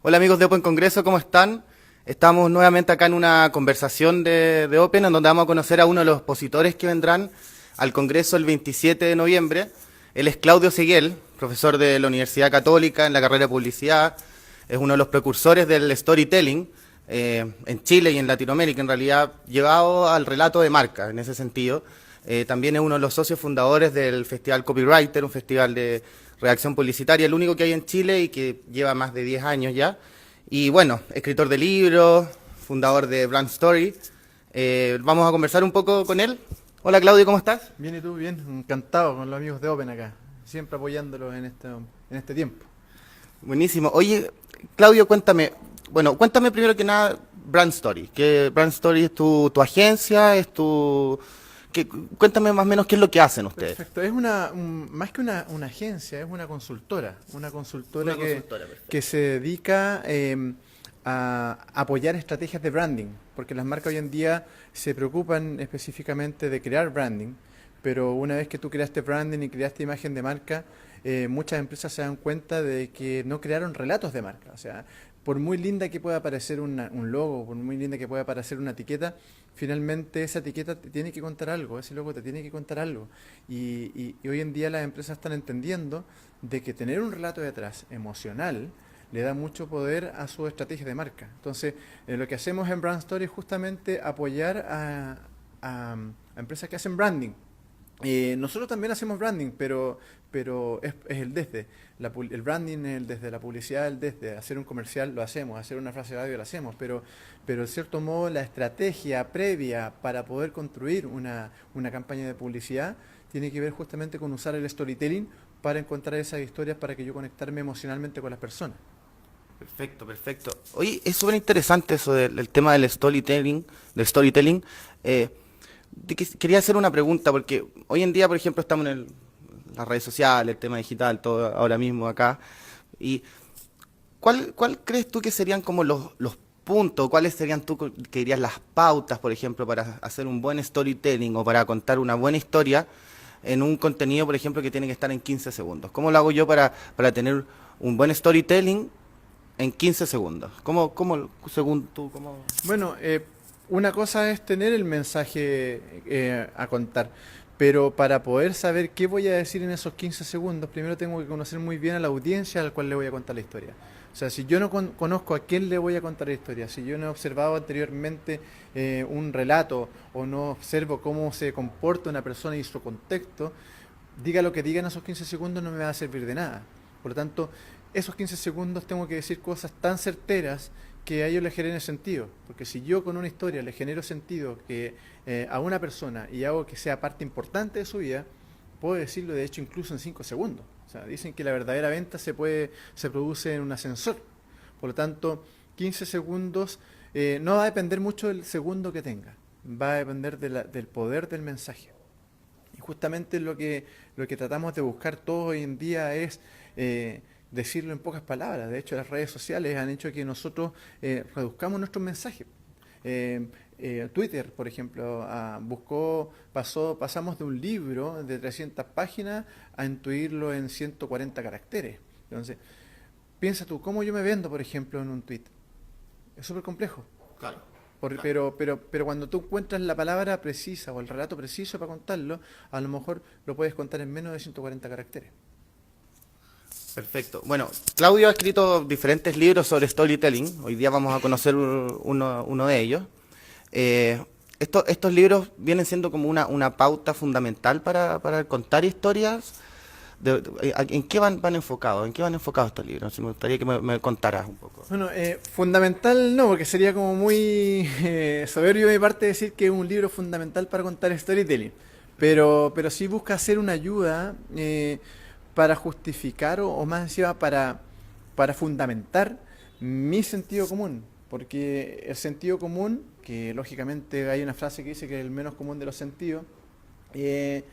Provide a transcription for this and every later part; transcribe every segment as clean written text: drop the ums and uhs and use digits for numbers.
Hola amigos de Open Congreso, ¿cómo están? Estamos nuevamente acá en una conversación de Open, en donde vamos a conocer a uno de los expositores que vendrán al Congreso el 27 de noviembre. Él es Claudio Seguel, profesor de la Universidad Católica en la carrera de Publicidad. Es uno de los precursores del storytelling en Chile y en Latinoamérica, en realidad, llevado al relato de marca, en ese sentido. También es uno de los socios fundadores del Festival Copywriter, un festival de redacción publicitaria, el único que hay en Chile y que lleva más de 10 años ya. Y bueno, escritor de libros, fundador de Brand Story. Vamos a conversar un poco con él. Hola Claudio, ¿cómo estás? Bien, ¿y tú? Bien, encantado con los amigos de Open acá, siempre apoyándolos en este tiempo. Buenísimo. Oye, Claudio, cuéntame primero que nada Brand Story. ¿Qué Brand Story es tu agencia? Cuéntame más o menos qué es lo que hacen ustedes. Perfecto, es más que una agencia, es una consultora Una consultora, que perfecto. se dedica a apoyar estrategias de branding, porque las marcas hoy en día se preocupan específicamente de crear branding, pero una vez que tú creaste branding y creaste imagen de marca, muchas empresas se dan cuenta de que no crearon relatos de marca. O sea, por muy linda que pueda parecer un logo, por muy linda que pueda parecer una etiqueta, finalmente esa etiqueta te tiene que contar algo, ese logo te tiene que contar algo. Y hoy en día las empresas están entendiendo de que tener un relato detrás emocional le da mucho poder a su estrategia de marca. Entonces, lo que hacemos en Brand Story es justamente apoyar a empresas que hacen branding. Nosotros también hacemos branding, pero es el desde. El branding es el desde, la publicidad es el desde. Hacer un comercial lo hacemos, hacer una frase de radio lo hacemos, pero en cierto modo la estrategia previa para poder construir una campaña de publicidad tiene que ver justamente con usar el storytelling para encontrar esas historias para que yo conectarme emocionalmente con las personas. Perfecto, perfecto. Oye, es súper interesante eso del tema del storytelling. Eh, Quería hacer una pregunta, porque hoy en día, por ejemplo, estamos en las redes sociales, el tema digital, todo ahora mismo acá. ¿Y cuál crees tú que serían como los puntos, cuáles serían tú que dirías las pautas, por ejemplo, para hacer un buen storytelling o para contar una buena historia en un contenido, por ejemplo, que tiene que estar en 15 segundos? ¿Cómo lo hago yo para tener un buen storytelling en 15 segundos? Según tú, cómo? Bueno, una cosa es tener el mensaje a contar, pero para poder saber qué voy a decir en esos 15 segundos, primero tengo que conocer muy bien a la audiencia al cual le voy a contar la historia. O sea, si yo no conozco a quién le voy a contar la historia, si yo no he observado anteriormente un relato o no observo cómo se comporta una persona y su contexto, diga lo que diga en esos 15 segundos no me va a servir de nada. Por lo tanto, esos 15 segundos tengo que decir cosas tan certeras que a ellos les genere sentido. Porque si yo con una historia le genero sentido a una persona y hago que sea parte importante de su vida, puedo decirlo de hecho incluso en 5 segundos. O sea, dicen que la verdadera venta se produce en un ascensor. Por lo tanto, 15 segundos no va a depender mucho del segundo que tenga. Va a depender del poder del mensaje. Y justamente lo que tratamos de buscar todos hoy en día es decirlo en pocas palabras. De hecho, las redes sociales han hecho que nosotros reduzcamos nuestros mensajes. Twitter, por ejemplo, pasamos de un libro de 300 páginas a intuirlo en 140 caracteres. Entonces, piensa tú, ¿cómo yo me vendo, por ejemplo, en un tweet? Es súper complejo. Claro, claro. Pero cuando tú encuentras la palabra precisa o el relato preciso para contarlo, a lo mejor lo puedes contar en menos de 140 caracteres. Perfecto. Bueno, Claudio ha escrito diferentes libros sobre storytelling. Hoy día vamos a conocer uno de ellos. Estos libros vienen siendo como una pauta fundamental para contar historias. ¿En qué van enfocados? ¿En qué van enfocados estos libros? Si me gustaría que me contaras un poco. Bueno, fundamental no, porque sería como muy soberbio de mi parte decir que es un libro fundamental para contar storytelling. Pero sí busca hacer una ayuda para justificar o más encima para fundamentar mi sentido común. Porque el sentido común, que lógicamente hay una frase que dice que es el menos común de los sentidos, eh,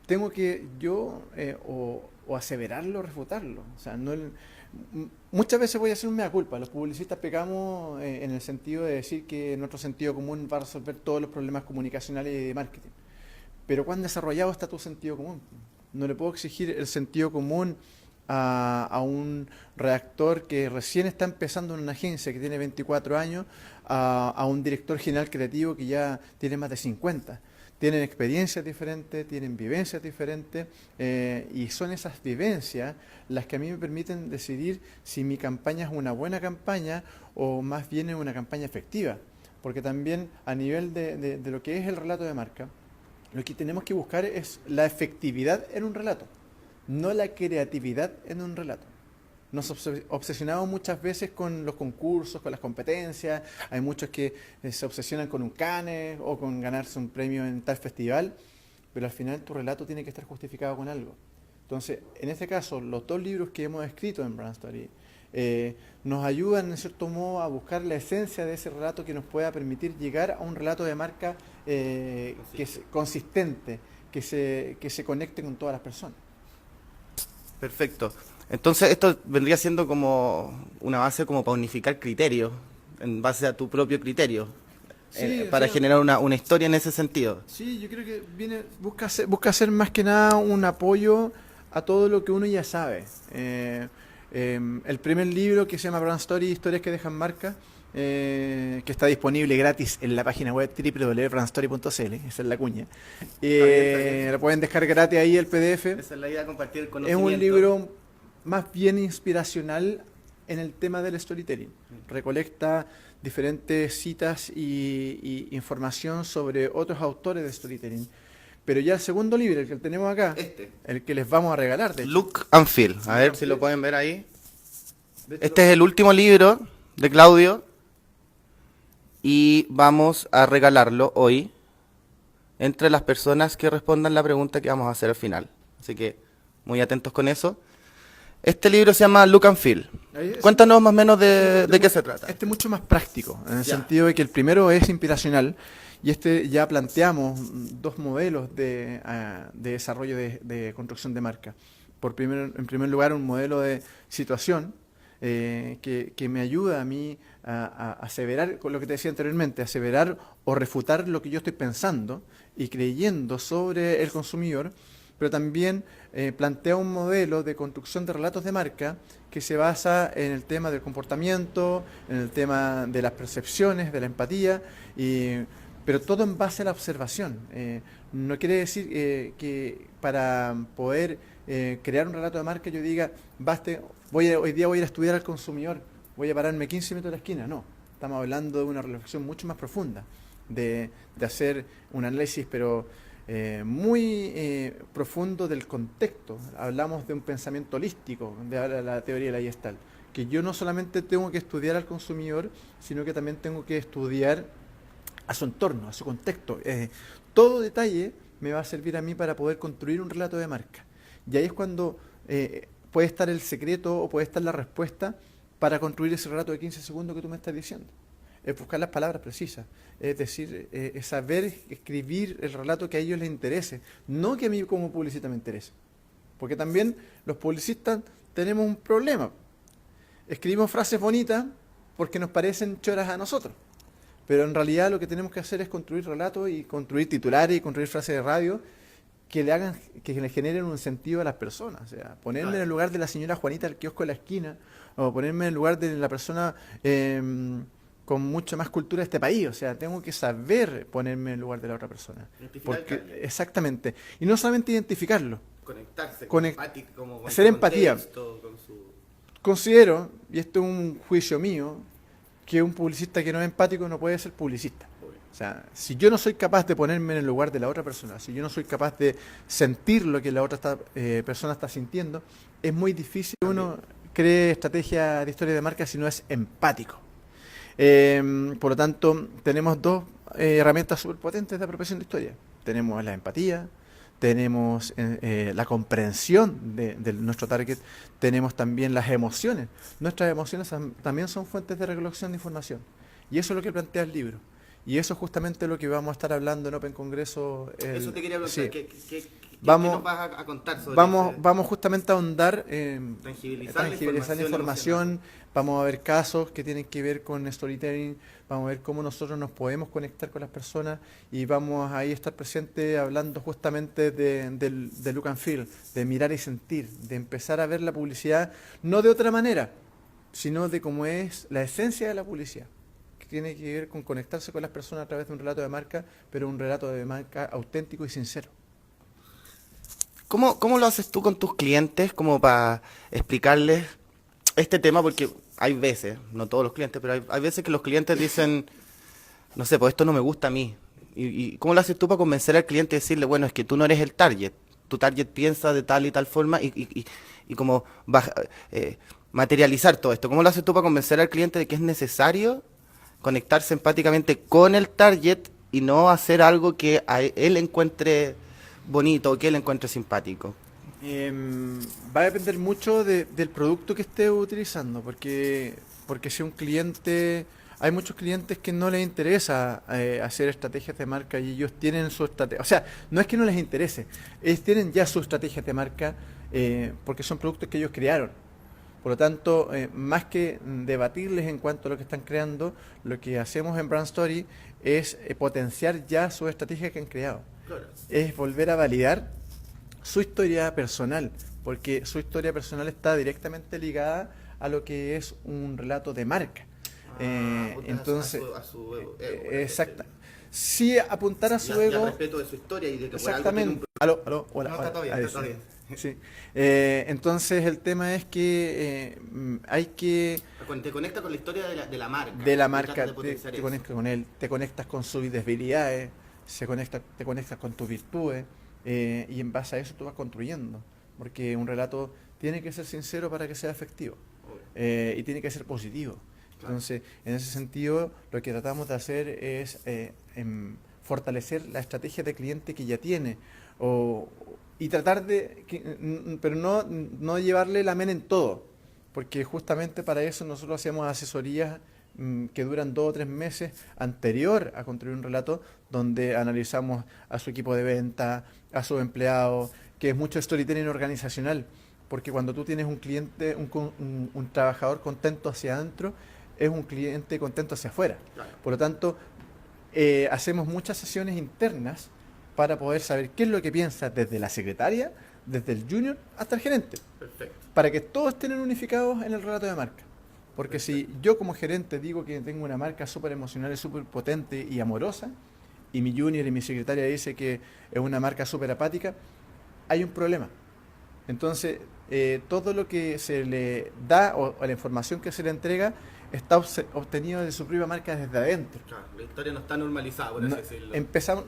tengo que yo o aseverarlo o refutarlo. O sea, muchas veces voy a hacer un mea culpa. Los publicistas pecamos en el sentido de decir que nuestro sentido común va a resolver todos los problemas comunicacionales y de marketing. Pero ¿cuán desarrollado está tu sentido común? No le puedo exigir el sentido común a un redactor que recién está empezando en una agencia que tiene 24 años, a un director general creativo que ya tiene más de 50. Tienen experiencias diferentes, tienen vivencias diferentes, y son esas vivencias las que a mí me permiten decidir si mi campaña es una buena campaña o más bien es una campaña efectiva. Porque también a nivel de lo que es el relato de marca, lo que tenemos que buscar es la efectividad en un relato, no la creatividad en un relato. Nos obsesionamos muchas veces con los concursos, con las competencias. Hay muchos que se obsesionan con un Cannes o con ganarse un premio en tal festival, pero al final tu relato tiene que estar justificado con algo. Entonces, en este caso, los dos libros que hemos escrito en Brand Story nos ayudan, en cierto modo, a buscar la esencia de ese relato que nos pueda permitir llegar a un relato de marca que es consistente, que se conecte con todas las personas. Perfecto. Entonces esto vendría siendo como una base como para unificar criterios, en base a tu propio criterio, Sí, para generar una historia en ese sentido. Sí, yo creo que busca hacer más que nada un apoyo a todo lo que uno ya sabe. El primer libro que se llama Brand Story, Historias que dejan marca, que está disponible gratis en la página web www.brandstory.cl, esa es la cuña. Lo pueden descargar gratis ahí el PDF. Esa es la idea, compartir el Es conocimiento. un libro más bien inspiracional en el tema del storytelling. Recolecta diferentes citas y información sobre otros autores de storytelling. Pero ya el segundo libro, el que tenemos acá, el que les vamos a regalar, de hecho. Look and Feel. A ver si lo pueden ver ahí. Este es el último libro de Claudio y vamos a regalarlo hoy entre las personas que respondan la pregunta que vamos a hacer al final. Así que muy atentos con eso. Este libro se llama Look and Feel. Cuéntanos más o menos de qué se trata. Este es mucho más práctico, en el sentido de que el primero es inspiracional y este ya planteamos dos modelos de desarrollo de construcción de marca. En primer lugar, un modelo de situación que me ayuda a mí a aseverar, con lo que te decía anteriormente, aseverar o refutar lo que yo estoy pensando y creyendo sobre el consumidor, pero también plantea un modelo de construcción de relatos de marca que se basa en el tema del comportamiento, en el tema de las percepciones, de la empatía, pero todo en base a la observación. No quiere decir que para poder crear un relato de marca yo diga, hoy día voy a ir a estudiar al consumidor, voy a pararme 15 minutos en la esquina. No, estamos hablando de una reflexión mucho más profunda, de hacer un análisis, pero muy profundo del contexto. Hablamos de un pensamiento holístico, de la teoría de la Gestalt, que yo no solamente tengo que estudiar al consumidor, sino que también tengo que estudiar a su entorno, a su contexto. Todo detalle me va a servir a mí para poder construir un relato de marca. Y ahí es cuando puede estar el secreto o puede estar la respuesta para construir ese relato de 15 segundos que tú me estás diciendo. Es buscar las palabras precisas, es decir, es saber escribir el relato que a ellos les interese, no que a mí como publicista me interese. Porque también los publicistas tenemos un problema. Escribimos frases bonitas porque nos parecen choras a nosotros. Pero en realidad lo que tenemos que hacer es construir relatos y construir titulares y construir frases de radio que le generen un sentido a las personas. O sea, ponerme en el lugar de la señora Juanita del kiosco de la esquina, o ponerme en el lugar de la persona con mucha más cultura de este país. O sea, tengo que saber ponerme en el lugar de la otra persona. Exactamente. Y no solamente identificarlo. Conectarse, ser empatía. Considero, y esto es un juicio mío, que un publicista que no es empático no puede ser publicista. O sea, si yo no soy capaz de ponerme en el lugar de la otra persona, si yo no soy capaz de sentir lo que la otra persona está sintiendo, es muy difícil que uno cree estrategia de historia de marca si no es empático. Por lo tanto, tenemos dos herramientas súper potentes de apropiación de historia. Tenemos la empatía, tenemos la comprensión de nuestro target, tenemos también las emociones. Nuestras emociones también son fuentes de recolección de información. Y eso es lo que plantea el libro. Y eso es justamente lo que vamos a estar hablando en Open Congreso. Eso te quería preguntar, sí. Vamos, ¿Qué nos vas a contar sobre vamos justamente a ahondar, tangibilizar la información, vamos a ver casos que tienen que ver con storytelling, vamos a ver cómo nosotros nos podemos conectar con las personas y vamos ahí a estar presentes hablando justamente de look and feel, de mirar y sentir, de empezar a ver la publicidad no de otra manera, sino de cómo es la esencia de la publicidad, que tiene que ver con conectarse con las personas a través de un relato de marca, pero un relato de marca auténtico y sincero. ¿Cómo lo haces tú con tus clientes como para explicarles este tema? Porque hay veces, no todos los clientes, pero hay veces que los clientes dicen, no sé, pues esto no me gusta a mí. ¿Y cómo lo haces tú para convencer al cliente y decirle, bueno, es que tú no eres el target? Tu target piensa de tal y tal forma y como materializar todo esto. ¿Cómo lo haces tú para convencer al cliente de que es necesario conectarse empáticamente con el target y no hacer algo que a él encuentre bonito o que él encuentre simpático? Va a depender mucho del producto que esté utilizando, porque si un cliente, hay muchos clientes que no les interesa hacer estrategias de marca y ellos tienen su estrategia, o sea, no es que no les interese, ellos tienen ya su estrategia de marca porque son productos que ellos crearon. Por lo tanto, más que debatirles en cuanto a lo que están creando, lo que hacemos en Brand Story es potenciar ya su estrategia que han creado. Claro. Es volver a validar su historia personal, porque su historia personal está directamente ligada a lo que es un relato de marca. Entonces, exacta. Sí, apuntar a su ego. Y al respeto de su historia y de que Exactamente. Aló, hola. No, está todo bien, Ahí está todo bien. Sí. Entonces el tema es que hay que Te conecta con la historia de la marca. de la marca, Tratas de potenciar te eso. conectas con él, te conectas con sus debilidades, te conectas con tus virtudes y en base a eso tú vas construyendo, porque un relato tiene que ser sincero para que sea efectivo y tiene que ser positivo. Claro. Entonces, en ese sentido, lo que tratamos de hacer es fortalecer la estrategia de cliente que ya tiene y tratar pero no llevarle la mena en todo, porque justamente para eso nosotros hacemos asesorías que duran 2 o 3 meses anterior a construir un relato, donde analizamos a su equipo de venta, a sus empleados, que es mucho storytelling organizacional, porque cuando tú tienes un cliente, un trabajador contento hacia adentro, es un cliente contento hacia afuera. Claro. Por lo tanto, hacemos muchas sesiones internas para poder saber qué es lo que piensa desde la secretaria, desde el junior hasta el gerente, Perfecto. para que todos estén unificados en el relato de marca. Porque Perfecto. si yo como gerente digo que tengo una marca súper emocional y súper potente y amorosa, y mi junior y mi secretaria dice que es una marca súper apática, hay un problema. Entonces, todo lo que se le da o la información que se le entrega está obtenido de su propia marca desde adentro. Claro, la historia no está normalizada, por así decirlo.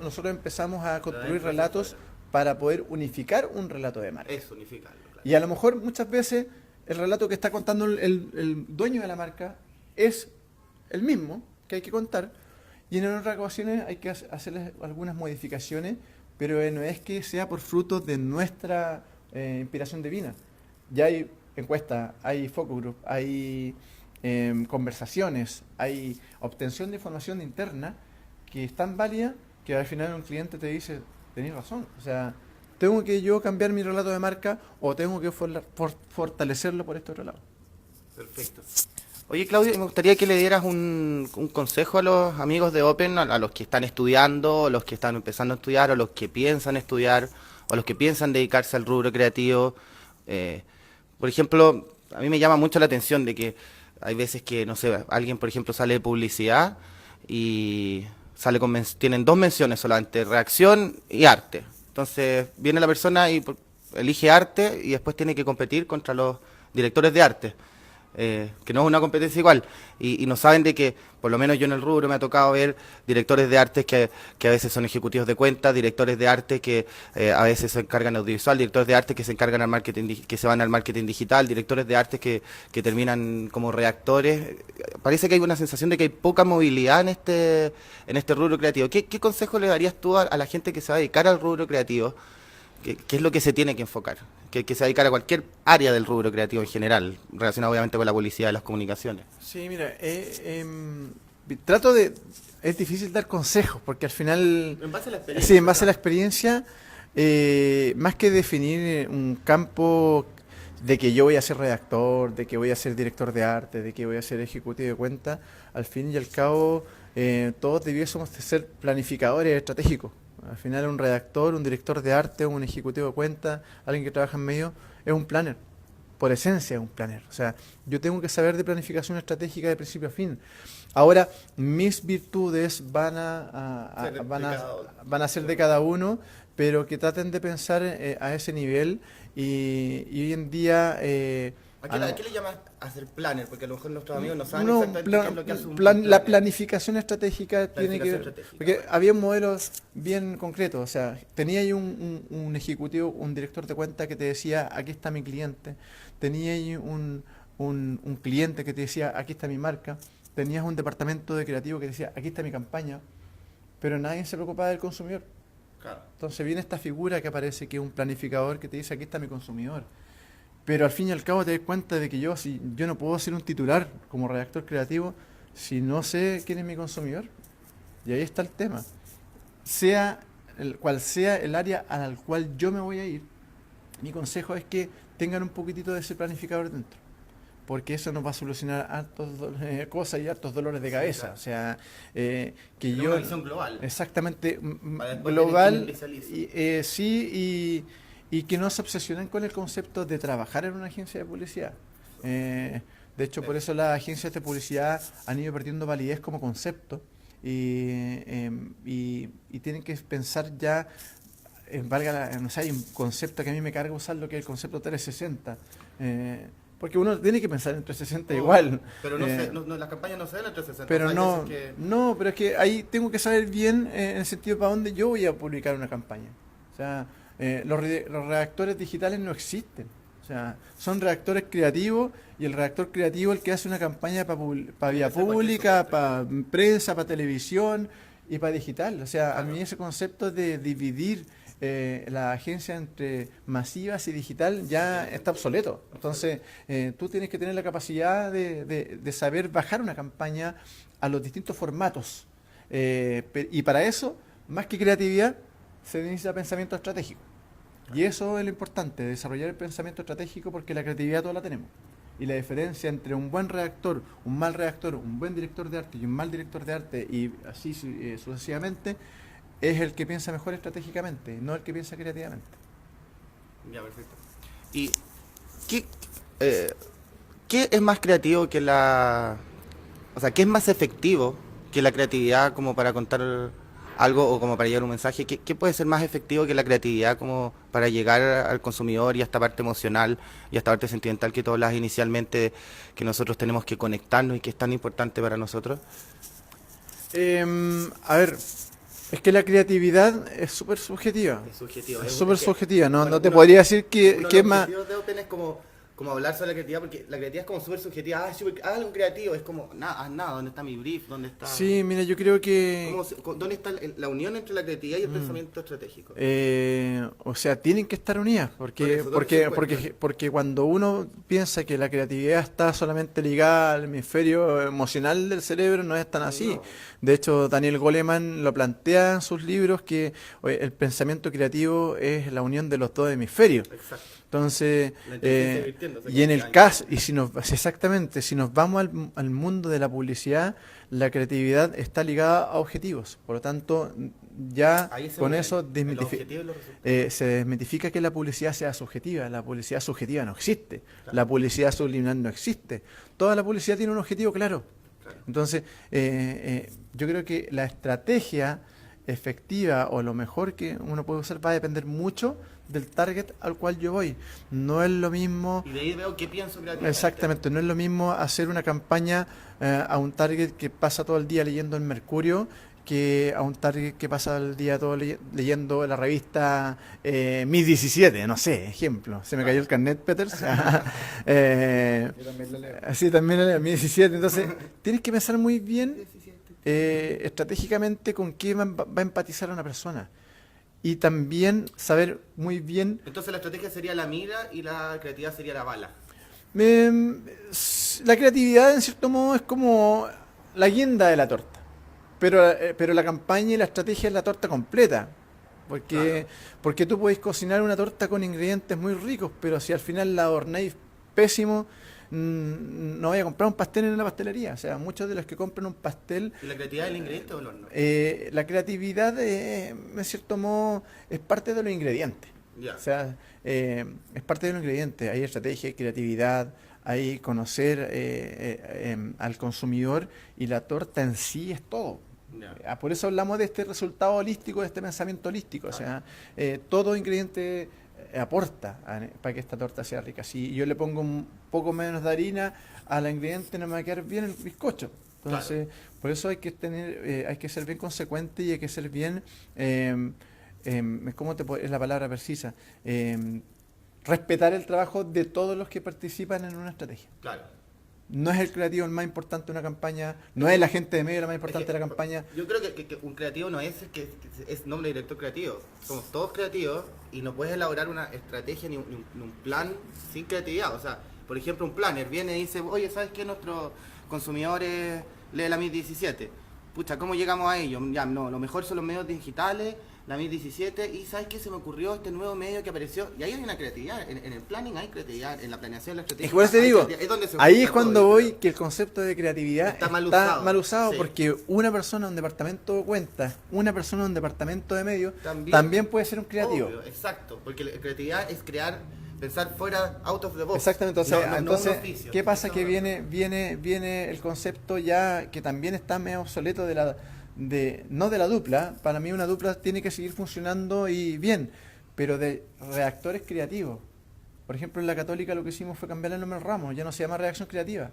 Nosotros empezamos a construir adentro hacia relatos afuera. para poder unificar un relato de marca. Es unificarlo. Claro. Y a lo mejor muchas veces el relato que está contando el dueño de la marca es el mismo que hay que contar, y en otras ocasiones hay que hacerle algunas modificaciones, pero no es que sea por fruto de nuestra inspiración divina. Ya hay encuestas, hay focus group, hay conversaciones, hay obtención de información interna que es tan válida que al final un cliente te dice, tenés razón, o sea, tengo que yo cambiar mi relato de marca o tengo que fortalecerlo por este otro lado. Perfecto. Oye, Claudio, me gustaría que le dieras un consejo a los amigos de Open, a los que están estudiando, a los que están empezando a estudiar, o los que piensan estudiar, o los que piensan dedicarse al rubro creativo. Por ejemplo, a mí me llama mucho la atención de que hay veces que, no sé, alguien, por ejemplo, sale de publicidad y sale tienen 2 menciones solamente, reacción y arte. Entonces viene la persona y elige arte y después tiene que competir contra los directores de arte, que no es una competencia igual. Y no saben de que, por lo menos yo en el rubro me ha tocado ver directores de arte que a veces son ejecutivos de cuentas, directores de arte que a veces se encargan de audiovisual, directores de arte que se encargan al marketing, que se van al marketing digital, directores de arte que terminan como redactores. Parece que hay una sensación de que hay poca movilidad en este rubro creativo. ¿Qué consejo le darías tú a la gente que se va a dedicar al rubro creativo? ¿Qué es lo que se tiene que enfocar? Que se va a dedicar a cualquier área del rubro creativo en general, relacionado obviamente con la publicidad y las comunicaciones. Sí, mira, es difícil dar consejos, porque al final... En base a la experiencia. Sí, en base a la experiencia, Más que definir un campo de que yo voy a ser redactor, de que voy a ser director de arte, de que voy a ser ejecutivo de cuenta, al fin y al cabo todos debiésemos de ser planificadores estratégicos. Al final un redactor, un director de arte, un ejecutivo de cuenta, alguien que trabaja en medio, es un planner. Por esencia es un planner. O sea, yo tengo que saber de planificación estratégica de principio a fin. Ahora, mis virtudes van a ser de cada uno, pero que traten de pensar a ese nivel y hoy en día ¿A qué le llamas hacer planner? Porque a lo mejor nuestros amigos no saben no, exactamente qué es lo que hace un la planner. planificación estratégica tiene que Planificación ver, estratégica, porque bueno. había modelos bien concretos, o sea, tenía ahí un ejecutivo, un director de cuenta que te decía, aquí está mi cliente, tenía ahí un cliente que te decía, aquí está mi marca, tenías un departamento de creativo que decía, aquí está mi campaña, pero nadie se preocupaba del consumidor. Claro. Entonces viene esta figura que aparece, que es un planificador que te dice, aquí está mi consumidor. Pero al fin y al cabo te das cuenta de que yo no puedo ser un titular como redactor creativo si no sé quién es mi consumidor. Y ahí está el tema. Cual sea el área al cual yo me voy a ir, mi consejo es que tengan un poquitito de ese planificador dentro. Porque eso nos va a solucionar hartos cosas y hartos dolores de Sí, cabeza. claro. O sea, que Tener yo una visión global. exactamente Para después tener que global, individualizar. y que no se obsesionen con el concepto de trabajar en una agencia de publicidad. De hecho, por eso las agencias de publicidad han ido perdiendo validez como concepto y tienen que pensar ya, no sé, hay un concepto que a mí me carga usarlo, que es el concepto 360. Porque uno tiene que pensar en 360 Oh, igual. pero las campañas no se ven en 360. Pero O sea, hay no, veces que... no, pero es que ahí tengo que saber bien en el sentido para dónde yo voy a publicar una campaña. O sea, los redactores digitales no existen. O sea, son redactores creativos y el redactor creativo es el que hace una campaña para vía Puede ser cualquier pública, soporte. para prensa, para televisión y para digital. O sea, a Claro. mí ese concepto de dividir la agencia entre masivas y digital ya está obsoleto. Entonces, tú tienes que tener la capacidad de saber bajar una campaña a los distintos formatos. Y para eso, más que creatividad, se necesita pensamiento estratégico. Y eso es lo importante, desarrollar el pensamiento estratégico, porque la creatividad toda la tenemos. Y la diferencia entre un buen redactor, un mal redactor, un buen director de arte y un mal director de arte, y así sucesivamente, es el que piensa mejor estratégicamente, no el que piensa creativamente. Ya, perfecto. ¿Y qué, eh, qué es más creativo que la... O sea, qué es más efectivo que la creatividad como para contar algo o como para llevar un mensaje? ¿Qué puede ser más efectivo que la creatividad como para llegar al consumidor y a esta parte emocional y a esta parte sentimental que tú hablas inicialmente, que nosotros tenemos que conectarnos y que es tan importante para nosotros? A ver, es que la creatividad es súper subjetiva. Es subjetivo. Es súper subjetiva, no, Bueno, no te podría decir uno de que los es más... objetivos de Open es como hablar sobre la creatividad, porque la creatividad es como súper subjetiva. Haz algo creativo, es como, nada, haz nada, ¿dónde está mi brief? ¿Dónde está...? Sí, mira, yo creo que... ¿Dónde está la unión entre la creatividad y el pensamiento estratégico? O sea, tienen que estar unidas, Por porque, eso, ¿dónde se encuentran? porque cuando uno piensa que la creatividad está solamente ligada al hemisferio emocional del cerebro, no es tan así. No. De hecho, Daniel Goleman lo plantea en sus libros que oye, el pensamiento creativo es la unión de los dos hemisferios. Exacto. Entonces, La inteligencia virtiéndose, y en como el que caso, y si nos, exactamente, si nos vamos al mundo de la publicidad, la creatividad está ligada a objetivos. Por lo tanto, ya ahí se con unen eso el objetivo y los resultados. se desmitifica que la publicidad sea subjetiva. La publicidad subjetiva no existe. Claro. La publicidad subliminal no existe. Toda la publicidad tiene un objetivo claro. Claro. Entonces, yo creo que la estrategia efectiva o lo mejor que uno puede usar va a depender mucho del target al cual yo voy. No es lo mismo, Y de ahí veo qué pienso creativamente. exactamente, no es lo mismo hacer una campaña a un target que pasa todo el día leyendo el Mercurio que a un target que pasa el día todo leyendo la revista Mis 17, no sé, ejemplo. Se me cayó el carnet, Peters. Yo también lo leo. Así también el Mis 17. Entonces, tienes que pensar muy bien estratégicamente con qué va a empatizar una persona. Y también saber muy bien... Entonces la estrategia sería la mira y la creatividad sería la bala. La creatividad, en cierto modo, es como la guinda de la torta. Pero la campaña y la estrategia es la torta completa. Porque tú podés cocinar una torta con ingredientes muy ricos, pero si al final la adornáis pésimo, no voy a comprar un pastel en una pastelería. O sea, muchos de los que compran un pastel... ¿Y la creatividad del ingrediente o el horno? La creatividad, en cierto modo, es parte de los ingredientes. Ya. O sea, es parte de los ingredientes. Hay estrategia, hay creatividad, hay conocer al consumidor, y la torta en sí es todo. Ya. Por eso hablamos de este resultado holístico, de este pensamiento holístico. O sea, todo ingrediente aporta para que esta torta sea rica. Si yo le pongo un poco menos de harina al ingrediente, no me va a quedar bien el bizcocho. Entonces, por eso hay que hay que ser bien consecuente, y hay que ser bien, es la palabra precisa? Respetar el trabajo de todos los que participan en una estrategia. Claro. No es el creativo el más importante de una campaña, no es la gente de medio la más importante de la campaña. Yo creo que un creativo no es el que es nombre de director creativo. Somos todos creativos y no puedes elaborar una estrategia ni un plan sin creatividad. O sea, por ejemplo, un planner viene y dice, oye, ¿sabes qué? Nuestros consumidores leen la MIT 17. Pucha, ¿cómo llegamos a ello? Ya, no, lo mejor son los medios digitales, la MIT 17, y ¿sabes qué? Se me ocurrió este nuevo medio que apareció, y ahí hay una creatividad, en el planning hay creatividad, en la planeación de la estrategia. Es que por eso te digo, es donde se ahí es junta cuando todo, voy, que el concepto de creatividad está mal usado. sí. Porque una persona de un departamento de cuentas, una persona de un departamento de medios, También, también puede ser un creativo. Obvio, exacto, porque la creatividad es pensar fuera, out of the box. Exactamente, o sea, entonces, un oficio. ¿qué pasa? Que viene el concepto ya que también está medio obsoleto no de la dupla. Para mí una dupla tiene que seguir funcionando y bien, pero de reactores creativos. Por ejemplo, en la Católica lo que hicimos fue cambiar el nombre al ramo, ya no se llama reacción creativa,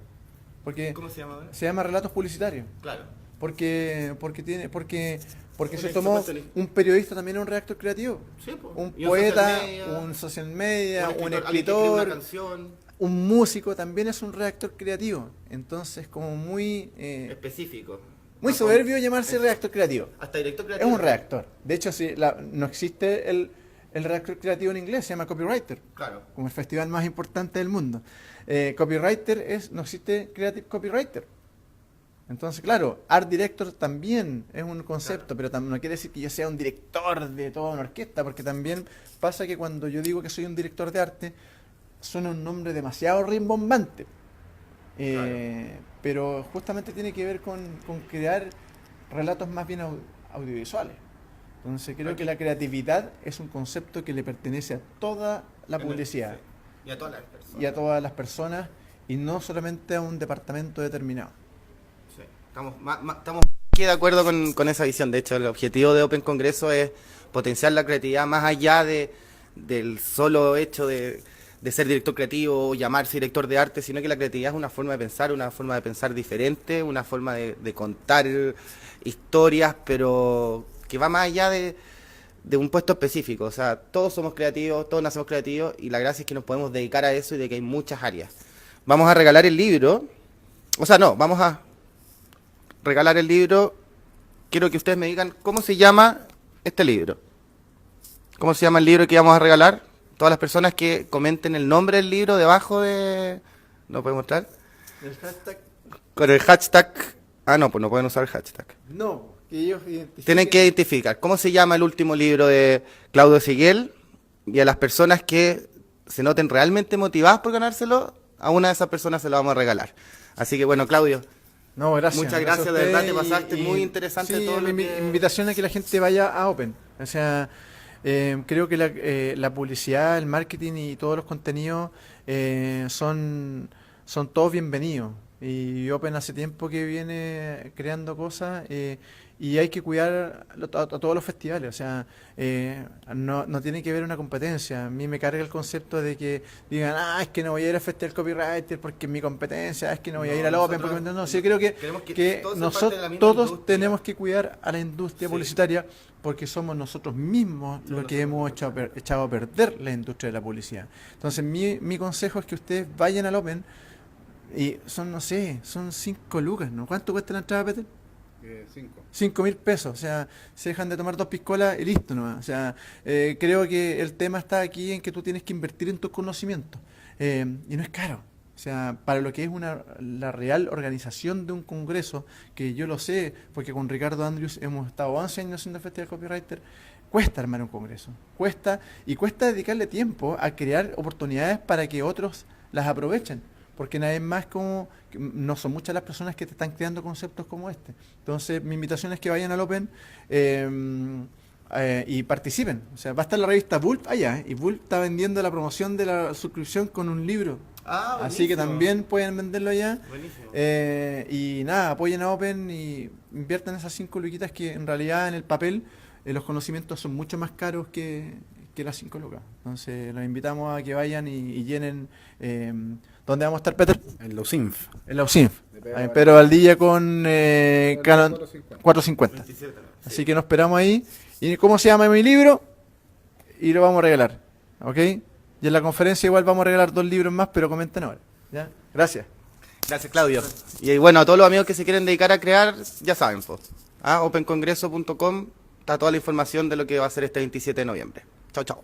porque ¿Cómo se llama ahora? se llama relatos publicitarios. Claro. Porque se tomó un periodista también es un reactor creativo, Sí, po. un Y poeta, social media, un social media, un alguien que escribe una escritor, canción un músico también es un reactor creativo. Entonces, como muy específico. muy No, soberbio llamarse reactor creativo. Hasta director Es creativo. un reactor. De hecho, no existe el reactor creativo en inglés, se llama copywriter, Claro. como el festival más importante del mundo. Copywriter no existe creative copywriter. Entonces, claro, art director también es un concepto, pero no quiere decir que yo sea un director de toda una orquesta, porque también pasa que cuando yo digo que soy un director de arte, suena un nombre demasiado rimbombante. Pero justamente tiene que ver con crear relatos más bien audiovisuales. Entonces creo que la creatividad es un concepto que le pertenece a toda la publicidad. Sí. Y a todas las personas. Y a todas las personas, y no solamente a un departamento determinado. Sí. Estamos aquí de acuerdo con esa visión. De hecho, el objetivo de Open Congreso es potenciar la creatividad más allá del solo hecho de ser director creativo o llamarse director de arte, sino que la creatividad es una forma de pensar diferente, una forma de contar historias, pero que va más allá de un puesto específico. O sea, todos somos creativos, todos nacemos creativos, y la gracia es que nos podemos dedicar a eso y de que hay muchas áreas. Vamos a regalar el libro, vamos a regalar el libro. Quiero que ustedes me digan cómo se llama este libro. ¿Cómo se llama el libro que vamos a regalar? Todas las personas que comenten el nombre del libro debajo de... ¿No puede mostrar? El hashtag. Con el hashtag... pues no pueden usar el hashtag. No, que ellos identifiquen. Tienen que identificar cómo se llama el último libro de Claudio Seguiel, y a las personas que se noten realmente motivadas por ganárselo, a una de esas personas se lo vamos a regalar. Así que bueno, Claudio, No, gracias. muchas gracias, a de verdad usted te pasaste, muy interesante sí, todo lo que... invitación a que la gente vaya a Open. O sea, creo que la publicidad, el marketing y todos los contenidos son todos bienvenidos. Y Open hace tiempo que viene creando cosas, y hay que cuidar a todos los festivales. O sea, no tiene que ver una competencia. A mí me carga el concepto de que digan, es que no voy a ir al Festival Copywriter porque es mi competencia, es que no voy a ir al Open porque... No, sí, creo que todos tenemos que cuidar a la industria publicitaria, porque somos nosotros mismos los que hemos echado a perder la industria de la publicidad. Entonces mi consejo es que ustedes vayan al Open, y son 5 lucas, ¿no? ¿Cuánto cuesta la entrada, Peter? 5.000 pesos. O sea, se dejan de tomar 2 piscolas y listo, ¿no? O sea, creo que el tema está aquí en que tú tienes que invertir en tus conocimientos, y no es caro. O sea, para lo que es la real organización de un congreso, que yo lo sé, porque con Ricardo Andrews hemos estado 11 años haciendo el Festival Copywriter, cuesta armar un congreso, cuesta dedicarle tiempo a crear oportunidades para que otros las aprovechen, porque nadie más no son muchas las personas que te están creando conceptos como este. Entonces, mi invitación es que vayan al Open y participen. O sea, va a estar la revista Vulp allá, y Vulp está vendiendo la promoción de la suscripción con un libro. Así que también pueden venderlo allá. Y nada, apoyen a Open y inviertan esas 5 luquitas que en realidad en el papel los conocimientos son mucho más caros que las 5 lucas. Entonces los invitamos a que vayan y llenen. ¿Dónde vamos a estar, Peter? En los INF. En la UCINF. Pedro Valdilla con Canon 450. Así que nos esperamos ahí. ¿Y cómo se llama mi libro? Y lo vamos a regalar. ¿Ok? Y en la conferencia igual vamos a regalar 2 libros más, pero comenten ahora. ¿Ya? Gracias. Gracias, Claudio. Y bueno, a todos los amigos que se quieren dedicar a crear, ya saben, pues. Opencongreso.com está toda la información de lo que va a ser este 27 de noviembre. Chao, chao.